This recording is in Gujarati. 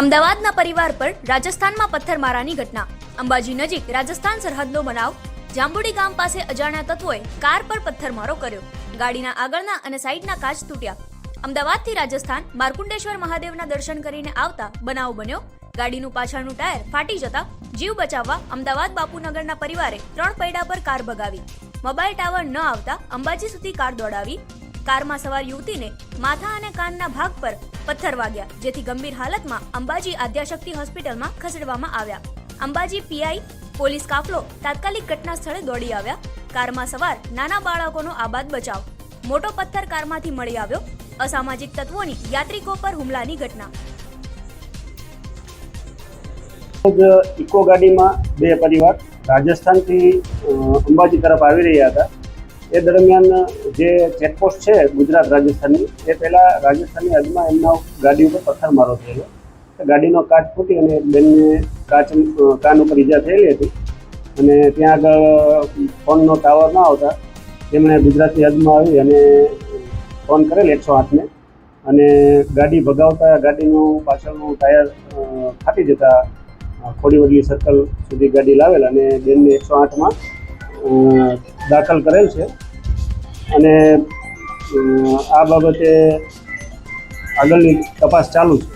અમદાવાદના પરિવાર પર રાજસ્થાનમાં પથ્થરમારાની ઘટના। અંબાજી નજીક રાજસ્થાન સરહદનો બનાવ। જાંબુડી ગામ પાસે અજાણ્યા તત્વોએ કાર પર પથ્થરમારો કર્યો। ગાડીના આગળના અને સાઈડના કાચ તૂટ્યા। અમદાવાદથી રાજસ્થાન માર્કુંડેશ્વર મહાદેવના દર્શન કરીને આવતા બનાવ બન્યો। ગાડીનું પાછળનું ટાયર ફાટી જતા જીવ બચાવવા અમદાવાદ બાપુનગરના પરિવારે 3 પૈડા પર કાર ભગાવી। મોબાઈલ ટાવર ન આવતા અંબાજી સુધી કાર દોડાવી। કારમાં સવાર યુવતીને માથા અને કાનના ભાગ પર પથ્થર વાગ્યા, જેથી ગંભીર હાલતમાં અંબાજી આદ્યાશક્તિ હોસ્પિટલમાં ખસેડવામાં આવ્યા। અંબાજી પીઆઈ પોલીસ કાફલો તાત્કાલિક ઘટના સ્થળે દોડી આવ્યા। કારમાં સવાર નાના બાળકોનો આબાદ બચાવ। મોટો પથ્થર કારમાંથી મળી આવ્યો। અસામાજિક તત્વોની યાત્રિકો પર હુમલાની ઘટના। ઇકો ગાડીમાં 2 પરિવાર રાજસ્થાનથી અંબાજી તરફ આવી રહ્યા હતા। એ દરમિયાન જે ચેકપોસ્ટ છે ગુજરાત રાજસ્થાનની, એ પહેલાં રાજસ્થાનની હદમાં એમના ગાડી ઉપર પથ્થરમારો થયેલો। ગાડીનો કાચ ફૂટી અને બેનને કાન ઉપર ઈજા થયેલી હતી અને ત્યાં આગળ ફોનનો ટાવર ન આવતા તેમણે ગુજરાતની હદમાં આવી અને ફોન કરેલ 108ને અને ગાડી ભગાવતા ગાડીનું પાછળનું ટાયર ફાટી જતા ખોડીવડલી સર્કલ સુધી ગાડી લાવેલ અને બેનને 108માં દાખલ કરેલ છે અને આ બાબતે આગળની તપાસ ચાલુ છે।